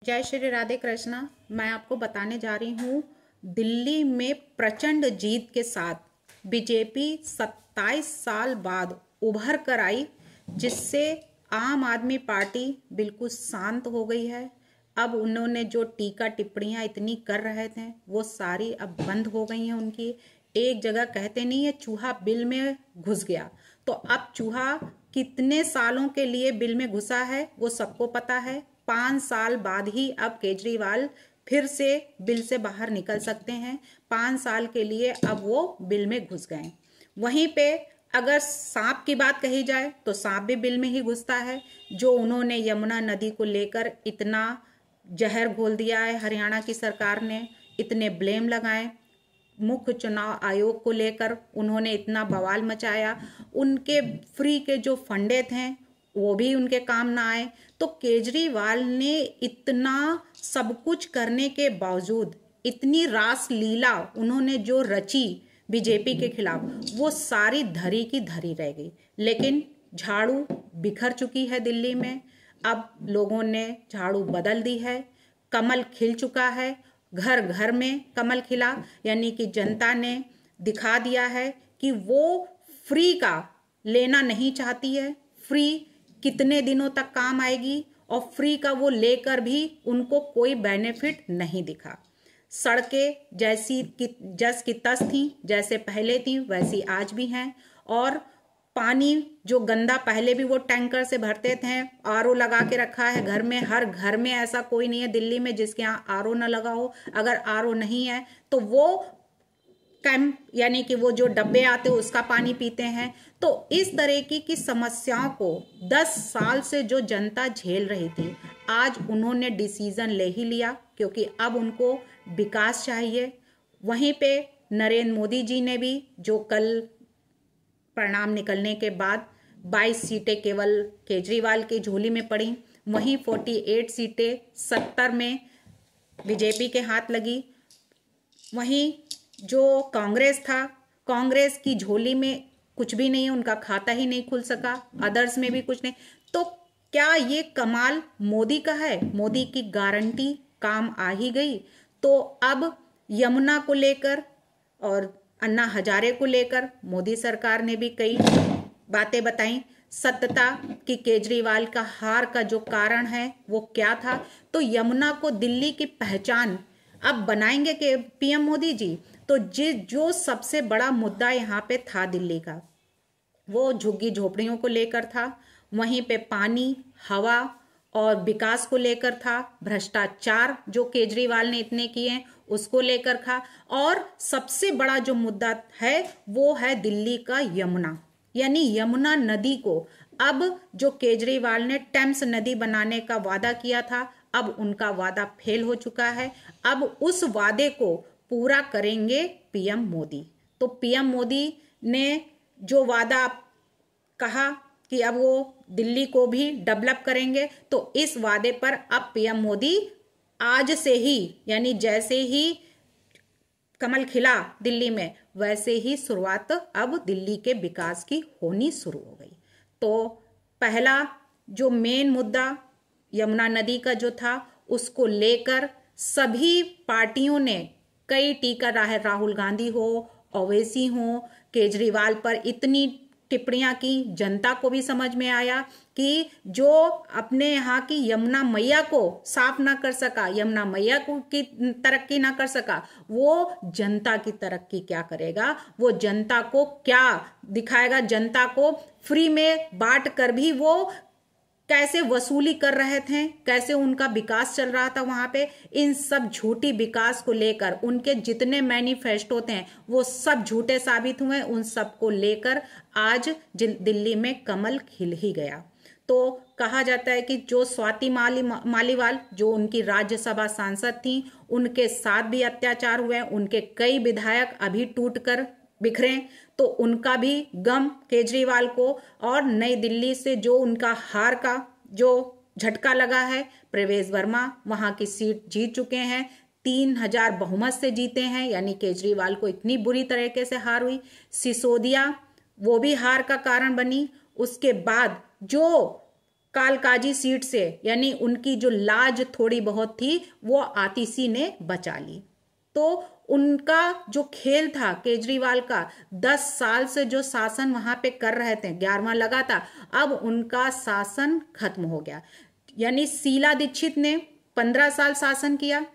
जय श्री राधे कृष्णा। मैं आपको बताने जा रही हूँ दिल्ली में प्रचंड जीत के साथ बीजेपी 27 साल बाद उभर कर आई, जिससे आम आदमी पार्टी बिल्कुल शांत हो गई है। अब उन्होंने जो टीका टिप्पणियां इतनी कर रहे थे वो सारी अब बंद हो गई हैं उनकी। एक जगह कहते नहीं है चूहा बिल में घुस गया, तो अब चूहा कितने सालों के लिए बिल में घुसा है वो सबको पता है। 5 साल बाद ही अब केजरीवाल फिर से बिल से बाहर निकल सकते हैं। 5 साल के लिए अब वो बिल में घुस गए। वहीं पे अगर सांप की बात कही जाए तो सांप भी बिल में ही घुसता है। जो उन्होंने यमुना नदी को लेकर इतना जहर घोल दिया है हरियाणा की सरकार ने, इतने ब्लेम लगाए, मुख्य चुनाव आयोग को लेकर उन्होंने इतना बवाल मचाया, उनके फ्री के जो फंडे थे वो भी उनके काम ना आए। तो केजरीवाल ने इतना सब कुछ करने के बावजूद इतनी रास लीला उन्होंने जो रची बीजेपी के खिलाफ, वो सारी धरी की धरी रह गई। लेकिन झाड़ू बिखर चुकी है दिल्ली में। अब लोगों ने झाड़ू बदल दी है, कमल खिल चुका है, घर घर में कमल खिला, यानी कि जनता ने दिखा दिया है कि वो फ्री का लेना नहीं चाहती है। फ्री कितने दिनों तक काम आएगी और फ्री का वो लेकर भी उनको कोई बेनिफिट नहीं दिखा। सड़कें जैसी जस की तस थी, जैसे पहले थी वैसी आज भी हैं। और पानी जो गंदा पहले भी वो टैंकर से भरते थे, आरओ लगा के रखा है घर में। हर घर में ऐसा कोई नहीं है दिल्ली में जिसके यहाँ आरओ न लगा हो। अगर आरओ नहीं है तो वो कैंप यानी कि वो जो डब्बे आते हैं उसका पानी पीते हैं। तो इस तरह की समस्याओं को 10 साल से जो जनता झेल रही थी, आज उन्होंने डिसीजन ले ही लिया, क्योंकि अब उनको विकास चाहिए। वहीं पे नरेंद्र मोदी जी ने भी, जो कल परिणाम निकलने के बाद 22 सीटें केवल केजरीवाल की झोली में पड़ी, वहीं 48 सीटें 70 में बीजेपी के हाथ लगी। वहीं जो कांग्रेस था, कांग्रेस की झोली में कुछ भी नहीं है, उनका खाता ही नहीं खुल सका, अदर्स में भी कुछ नहीं। तो क्या ये कमाल मोदी का है? मोदी की गारंटी काम आ ही गई। तो अब यमुना को लेकर और अन्ना हजारे को लेकर मोदी सरकार ने भी कई बातें बताई। सत्यता कि केजरीवाल का हार का जो कारण है वो क्या था। तो यमुना को दिल्ली की पहचान अब बनाएंगे कि पीएम मोदी जी। तो जो सबसे बड़ा मुद्दा यहाँ पे था दिल्ली का, वो झुग्गी झोपड़ियों को लेकर था। वहीं पे पानी, हवा और विकास को लेकर था। भ्रष्टाचार जो केजरीवाल ने इतने किए उसको लेकर था। और सबसे बड़ा जो मुद्दा है वो है दिल्ली का यमुना, यानी यमुना नदी को अब जो केजरीवाल ने टेम्स नदी बनाने का वादा किया था, अब उनका वादा फेल हो चुका है। अब उस वादे को पूरा करेंगे पीएम मोदी। तो पीएम मोदी ने जो वादा कहा कि अब वो दिल्ली को भी डेवलप करेंगे, तो इस वादे पर अब पीएम मोदी आज से ही, यानी जैसे ही कमल खिला दिल्ली में, वैसे ही शुरुआत अब दिल्ली के विकास की होनी शुरू हो गई। तो पहला जो मेन मुद्दा यमुना नदी का जो था, उसको लेकर सभी पार्टियों ने कई टीका, राहुल गांधी हो, ओवैसी हो, केजरीवाल पर इतनी टिप्पणियां की। जनता को भी समझ में आया कि जो अपने यहाँ की यमुना मैया को साफ ना कर सका, यमुना मैया को की तरक्की ना कर सका, वो जनता की तरक्की क्या करेगा, वो जनता को क्या दिखाएगा। जनता को फ्री में बांट कर भी वो कैसे वसूली कर रहे थे, कैसे उनका विकास चल रहा था वहां पे। इन सब झूठी विकास को लेकर उनके जितने मैनिफेस्टो थे वो सब झूठे साबित हुए। उन सब को लेकर आज दिल्ली में कमल खिल ही गया। तो कहा जाता है कि जो स्वाति मालीवाल जो उनकी राज्यसभा सांसद थी, उनके साथ भी अत्याचार हुए, उनके कई विधायक अभी टूटकर बिखरे, तो उनका भी गम केजरीवाल को। और नई दिल्ली से जो उनका हार का जो झटका लगा है, प्रवेश वर्मा वहां की सीट जीत चुके हैं, 3000 बहुमत से जीते हैं, यानी केजरीवाल को इतनी बुरी तरीके से हार हुई। सिसोदिया वो भी हार का कारण बनी। उसके बाद जो कालकाजी सीट से, यानी उनकी जो लाज थोड़ी बहुत थी वो आतिशी ने बचा ली। तो उनका जो खेल था केजरीवाल का, 10 साल से जो शासन वहां पे कर रहे थे, 11वां लगा था, अब उनका शासन खत्म हो गया। यानी शीला दीक्षित ने 15 साल शासन किया,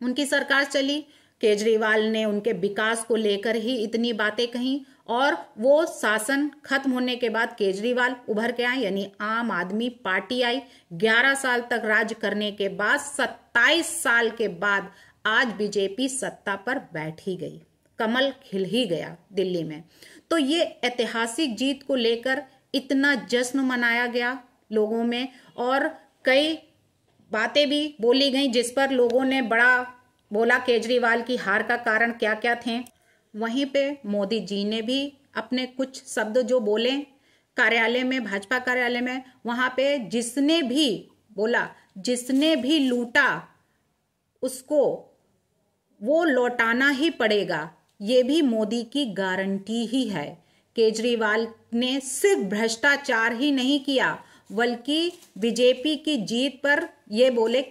उनकी सरकार चली, केजरीवाल ने उनके विकास को लेकर ही इतनी बातें कही, और वो शासन खत्म होने के बाद केजरीवाल उभर के आए, यानी आम आदमी पार्टी आई। 11 साल तक राज करने के बाद 27 साल के बाद आज बीजेपी सत्ता पर बैठ ही गई, कमल खिल ही गया दिल्ली में। तो ये ऐतिहासिक जीत को लेकर इतना जश्न मनाया गया लोगों में, और कई बातें भी बोली गई जिस पर लोगों ने बड़ा बोला केजरीवाल की हार का कारण क्या क्या थे। वहीं पे मोदी जी ने भी अपने कुछ शब्द जो बोले कार्यालय में, भाजपा कार्यालय में, वहां पे जिसने भी बोला, जिसने भी लूटा उसको वो लौटाना ही पड़ेगा, ये भी मोदी की गारंटी ही है। केजरीवाल ने सिर्फ भ्रष्टाचार ही नहीं किया, बल्कि बीजेपी की जीत पर ये बोले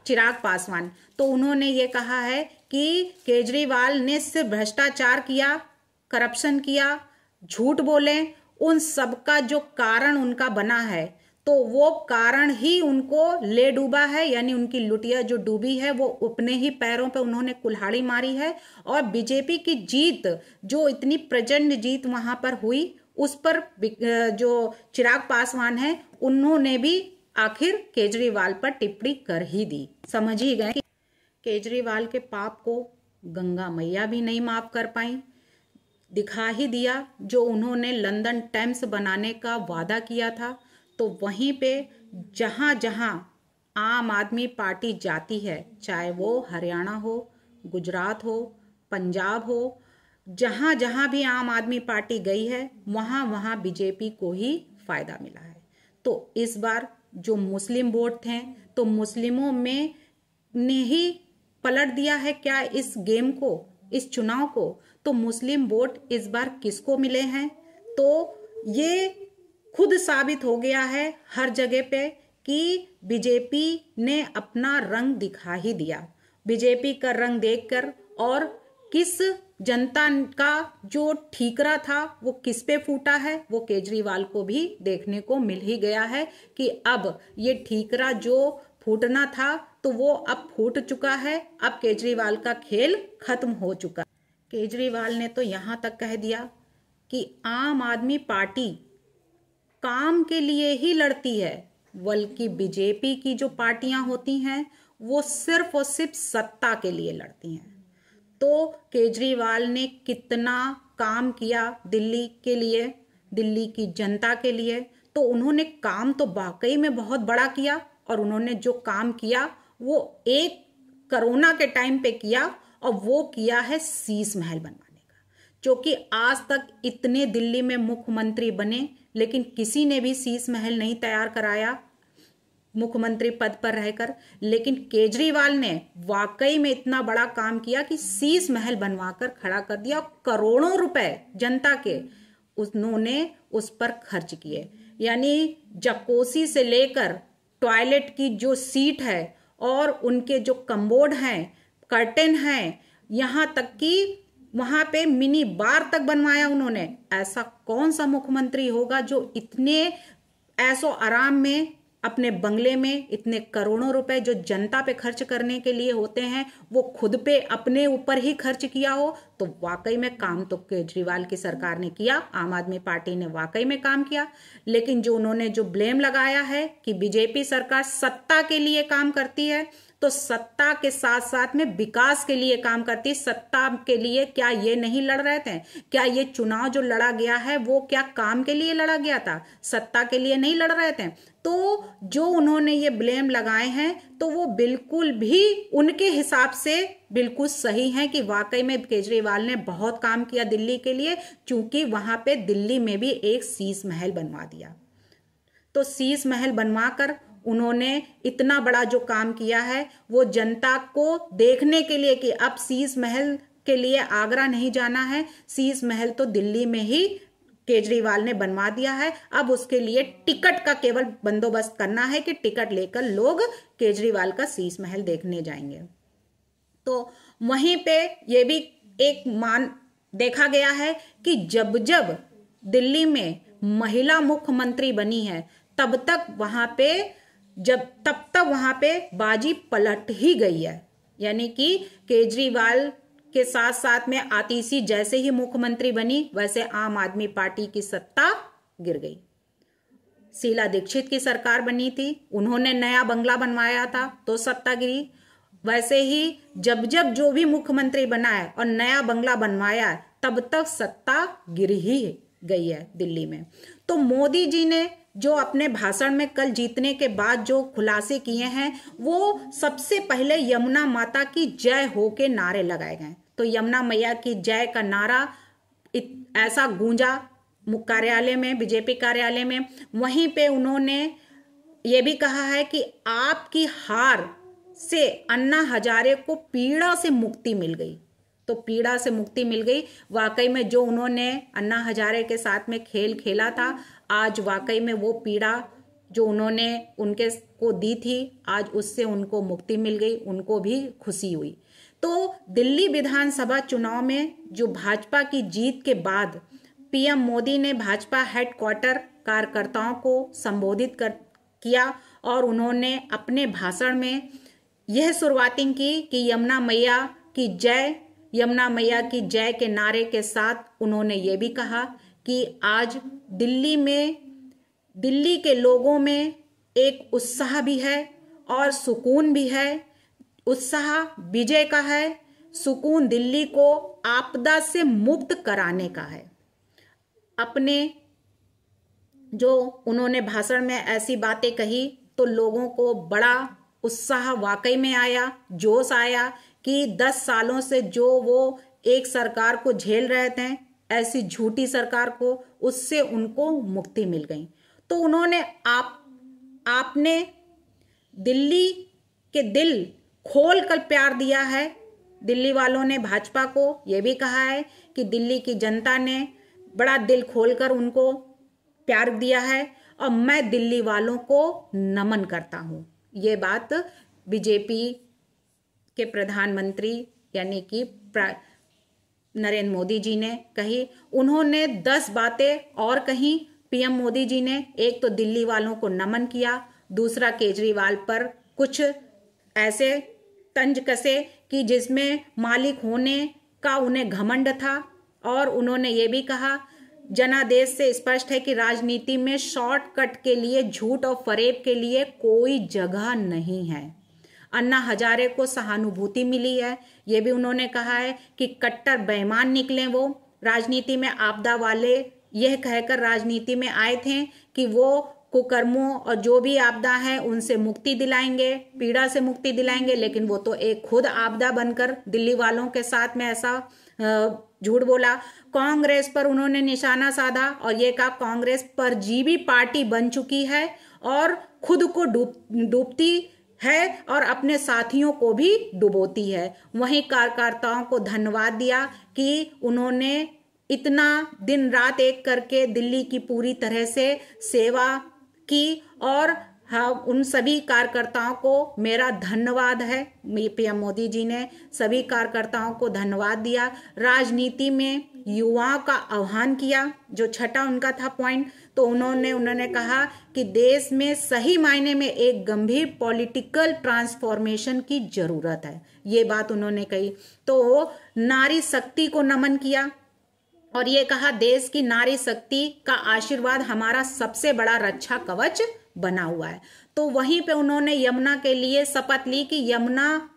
चिराग पासवान, तो उन्होंने ये कहा है कि केजरीवाल ने सिर्फ भ्रष्टाचार किया, करप्शन किया, झूठ बोले, उन सब का जो कारण उनका बना है, तो वो कारण ही उनको ले डूबा है। यानी उनकी लुटिया जो डूबी है वो अपने ही पैरों पे उन्होंने कुल्हाड़ी मारी है। और बीजेपी की जीत, जो इतनी प्रचंड जीत वहां पर हुई, उस पर जो चिराग पासवान है उन्होंने भी आखिर केजरीवाल पर टिप्पणी कर ही दी। समझ ही गए कि केजरीवाल के पाप को गंगा मैया भी नहीं माफ कर पाई। दिखा ही दिया जो उन्होंने लंदन टाइम्स बनाने का वादा किया था, तो वहीं पे जहां जहां आम आदमी पार्टी जाती है, चाहे वो हरियाणा हो, गुजरात हो, पंजाब हो, जहां जहां भी आम आदमी पार्टी गई है वहां वहां बीजेपी को ही फायदा मिला है। तो इस बार जो मुस्लिम वोट थे, तो मुस्लिमों में ने ही पलट दिया है क्या इस गेम को, इस चुनाव को। तो मुस्लिम वोट इस बार किसको मिले हैं, तो ये खुद साबित हो गया है हर जगह पे कि बीजेपी ने अपना रंग दिखा ही दिया। बीजेपी का रंग देखकर और किस जनता का जो ठीकरा था वो किस पे फूटा है, वो केजरीवाल को भी देखने को मिल ही गया है कि अब ये ठीकरा जो फूटना था तो वो अब फूट चुका है। अब केजरीवाल का खेल खत्म हो चुका। केजरीवाल ने तो यहां तक कह दिया कि आम आदमी पार्टी काम के लिए ही लड़ती है, बल्कि बीजेपी की जो पार्टियां होती हैं वो सिर्फ और सिर्फ सत्ता के लिए लड़ती हैं। तो केजरीवाल ने कितना काम किया दिल्ली के लिए, दिल्ली की जनता के लिए। तो उन्होंने काम तो वाकई में बहुत बड़ा किया, और उन्होंने जो काम किया वो एक कोरोना के टाइम पे किया, और वो किया है शीश महल बनवाने का, जो कि आज तक इतने दिल्ली में मुख्यमंत्री बने लेकिन किसी ने भी शीश महल नहीं तैयार कराया मुख्यमंत्री पद पर रहकर। लेकिन केजरीवाल ने वाकई में इतना बड़ा काम किया कि शीश महल बनवाकर खड़ा कर दिया। करोड़ों रुपए जनता के उन्होंने उस पर खर्च किए। यानी जकोसी से लेकर टॉयलेट की जो सीट है और उनके जो कम्बोर्ड हैं, कर्टेन हैं, यहां तक कि वहां पे मिनी बार तक बनवाया उन्होंने। ऐसा कौन सा मुख्यमंत्री होगा जो इतने ऐसो आराम में अपने बंगले में इतने करोड़ों रुपए जो जनता पे खर्च करने के लिए होते हैं वो खुद पे अपने ऊपर ही खर्च किया हो। तो वाकई में काम तो केजरीवाल की सरकार ने किया, आम आदमी पार्टी ने वाकई में काम किया। लेकिन जो उन्होंने जो ब्लेम लगाया है कि बीजेपी सरकार सत्ता के लिए काम करती है, तो सत्ता के साथ साथ में विकास के लिए काम करती। सत्ता के लिए क्या ये नहीं लड़ रहे थे? क्या ये चुनाव जो लड़ा गया है वो क्या काम के लिए लड़ा गया था? सत्ता के लिए नहीं लड़ रहे थे। तो जो उन्होंने ये ब्लेम लगाए हैं तो वो बिल्कुल भी उनके हिसाब से बिल्कुल सही है कि वाकई में केजरीवाल ने बहुत काम किया दिल्ली के लिए, क्योंकि वहां पे दिल्ली में भी एक शीश महल बनवा दिया। तो शीश महल बनवाकर उन्होंने इतना बड़ा जो काम किया है वो जनता को देखने के लिए कि अब शीश महल के लिए आगरा नहीं जाना है, शीश महल तो दिल्ली में ही केजरीवाल ने बनवा दिया है। अब उसके लिए टिकट का केवल बंदोबस्त करना है कि टिकट लेकर लोग केजरीवाल का शीश महल देखने जाएंगे। तो वहीं पे ये भी एक देखा गया है कि जब जब दिल्ली में महिला मुख्यमंत्री बनी है तब तक वहां पे बाजी पलट ही गई है। यानी कि केजरीवाल के साथ साथ में आतिशी जैसे ही मुख्यमंत्री बनी वैसे आम आदमी पार्टी की सत्ता गिर गई। शीला दीक्षित की सरकार बनी थी, उन्होंने नया बंगला बनवाया था तो सत्ता गिरी। वैसे ही जब जब जो भी मुख्यमंत्री बना है और नया बंगला बनवाया है तब तक सत्ता गिर ही गई है दिल्ली में। तो मोदी जी ने जो अपने भाषण में कल जीतने के बाद जो खुलासे किए हैं वो सबसे पहले यमुना माता की जय हो के नारे लगाए गए। तो यमुना मैया की जय का नारा ऐसा गूंजा कार्यालय में, बीजेपी कार्यालय में। वहीं पे उन्होंने ये भी कहा है कि आपकी हार से अन्ना हजारे को पीड़ा से मुक्ति मिल गई। तो पीड़ा से मुक्ति मिल गई। वाकई में जो उन्होंने अन्ना हजारे के साथ में खेल खेला था, आज वाकई में वो पीड़ा जो उन्होंने उनके को दी थी, आज उससे उनको मुक्ति मिल गई, उनको भी खुशी हुई। तो दिल्ली विधानसभा चुनाव में जो भाजपा की जीत के बाद पीएम मोदी ने भाजपा हेडक्वार्टर कार्यकर्ताओं को संबोधित किया और उन्होंने अपने भाषण में यह शुरुआती की कि यमुना मैया की जय के नारे के साथ उन्होंने ये भी कहा कि आज दिल्ली के लोगों में एक उत्साह भी है और सुकून भी है। उत्साह विजय का है, सुकून दिल्ली को आपदा से मुक्त कराने का है। अपने जो उन्होंने भाषण में ऐसी बातें कही तो लोगों को बड़ा उत्साह वाकई में आया, जोश आया कि 10 सालों से जो वो एक सरकार को झेल रहे थे, ऐसी झूठी सरकार को, उससे उनको मुक्ति मिल गई। तो उन्होंने आपने दिल्ली के दिल खोल कर प्यार दिया है। दिल्ली वालों ने भाजपा को यह भी कहा है कि दिल्ली की जनता ने बड़ा दिल खोलकर उनको प्यार दिया है और मैं दिल्ली वालों को नमन करता हूं। ये बात बीजेपी के प्रधानमंत्री यानी कि नरेंद्र मोदी जी ने कही। उन्होंने 10 बातें और कही पीएम मोदी जी ने। एक तो दिल्ली वालों को नमन किया, दूसरा केजरीवाल पर कुछ ऐसे तंज कसे कि जिसमें मालिक होने का उन्हें घमंड था, और उन्होंने ये भी कहा जनादेश से स्पष्ट है कि राजनीति में शॉर्टकट के लिए, झूठ और फरेब के लिए कोई जगह नहीं है। अन्ना हजारे को सहानुभूति मिली है, ये भी उन्होंने कहा है कि कट्टर बेईमान निकले वो राजनीति में। आपदा वाले यह कहकर राजनीति में आए थे कि वो कुकर्मों और जो भी आपदा है उनसे मुक्ति दिलाएंगे, पीड़ा से मुक्ति दिलाएंगे, लेकिन वो तो एक खुद आपदा बनकर दिल्ली वालों के साथ में ऐसा झूठ बोला। कांग्रेस पर उन्होंने निशाना साधा और ये कहा कांग्रेस परजीवी पार्टी बन चुकी है और खुद को डूबती है और अपने साथियों को भी डुबोती है। वहीं कार्यकर्ताओं को धन्यवाद दिया कि उन्होंने इतना दिन रात एक करके दिल्ली की पूरी तरह से सेवा की, और हाँ, उन सभी कार्यकर्ताओं को मेरा धन्यवाद है। पीएम मोदी जी ने सभी कार्यकर्ताओं को धन्यवाद दिया। राजनीति में युवाओं का आह्वान किया, जो छठा उनका था पॉइंट। तो उन्होंने कहा कि देश में सही मायने में एक गंभीर पॉलिटिकल ट्रांसफॉर्मेशन की जरूरत है, ये बात उन्होंने कही। तो नारी शक्ति को नमन किया और ये कहा देश की नारी शक्ति का आशीर्वाद हमारा सबसे बड़ा रक्षा कवच बना हुआ है। तो वहीं पे उन्होंने यमुना के लिए शपथ ली कि यमुना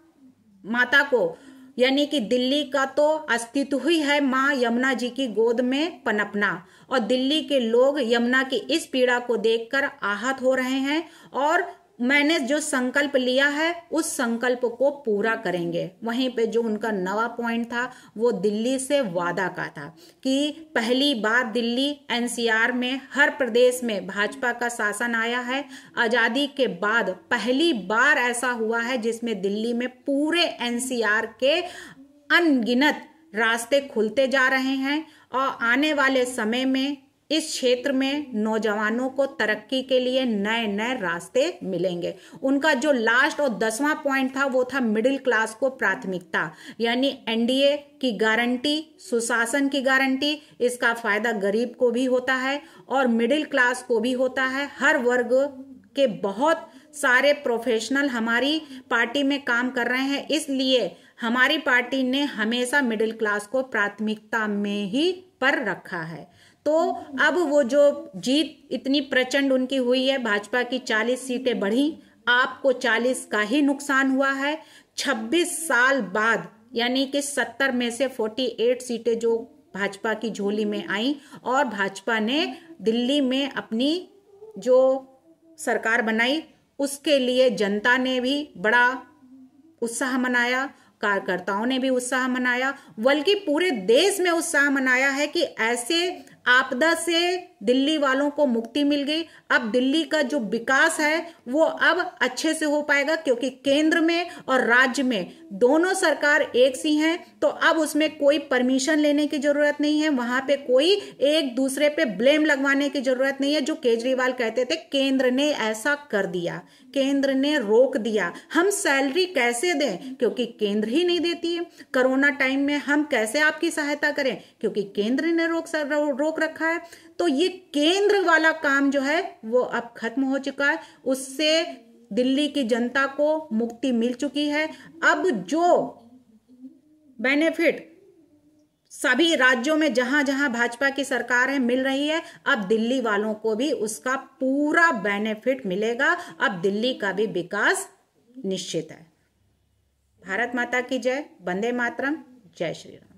माता को, यानी कि दिल्ली का तो अस्तित्व ही है माँ यमुना जी की गोद में पनपना, और दिल्ली के लोग यमुना की इस पीड़ा को देखकर आहत हो रहे हैं और मैंने जो संकल्प लिया है उस संकल्प को पूरा करेंगे। वहीं पे जो उनका नवा पॉइंट था वो दिल्ली से वादा का था कि पहली बार दिल्ली एनसीआर में, हर प्रदेश में भाजपा का शासन आया है। आजादी के बाद पहली बार ऐसा हुआ है जिसमें दिल्ली में पूरे एनसीआर के अनगिनत रास्ते खुलते जा रहे हैं और आने वाले समय में इस क्षेत्र में नौजवानों को तरक्की के लिए नए नए रास्ते मिलेंगे। उनका जो लास्ट और 10वां पॉइंट था वो था मिडिल क्लास को प्राथमिकता, यानी एनडीए की गारंटी, सुशासन की गारंटी। इसका फायदा गरीब को भी होता है और मिडिल क्लास को भी होता है। हर वर्ग के बहुत सारे प्रोफेशनल हमारी पार्टी में काम कर रहे हैं, इसलिए हमारी पार्टी ने हमेशा मिडिल क्लास को प्राथमिकता में ही पर रखा है। तो अब वो जो जीत इतनी प्रचंड उनकी हुई है, भाजपा की 40 सीटें बढ़ी, आपको 40 का ही नुकसान हुआ है। 26 साल बाद यानी कि 70 में से 48 सीटें जो भाजपा की झोली में आई और भाजपा ने दिल्ली में अपनी जो सरकार बनाई, उसके लिए जनता ने भी बड़ा उत्साह मनाया, कार्यकर्ताओं ने भी उत्साह मनाया, बल्कि पूरे देश में उत्साह मनाया है कि ऐसे आपदा से दिल्ली वालों को मुक्ति मिल गई। अब दिल्ली का जो विकास है वो अब अच्छे से हो पाएगा, क्योंकि केंद्र में और राज्य में दोनों सरकार एक सी हैं। तो अब उसमें कोई परमिशन लेने की जरूरत नहीं है, वहां पे कोई एक दूसरे पे ब्लेम लगवाने की जरूरत नहीं है। जो केजरीवाल कहते थे केंद्र ने ऐसा कर दिया, केंद्र ने रोक दिया, हम सैलरी कैसे दें क्योंकि केंद्र ही नहीं देती है। कोरोना टाइम में हम कैसे आपकी सहायता करें क्योंकि केंद्र ने रोक रखा है। तो ये केंद्र वाला काम जो है वो अब खत्म हो चुका है, उससे दिल्ली की जनता को मुक्ति मिल चुकी है। अब जो बेनिफिट सभी राज्यों में जहां जहां भाजपा की सरकार है मिल रही है, अब दिल्ली वालों को भी उसका पूरा बेनिफिट मिलेगा। अब दिल्ली का भी विकास निश्चित है। भारत माता की जय, वंदे मातरम, जय श्री राम।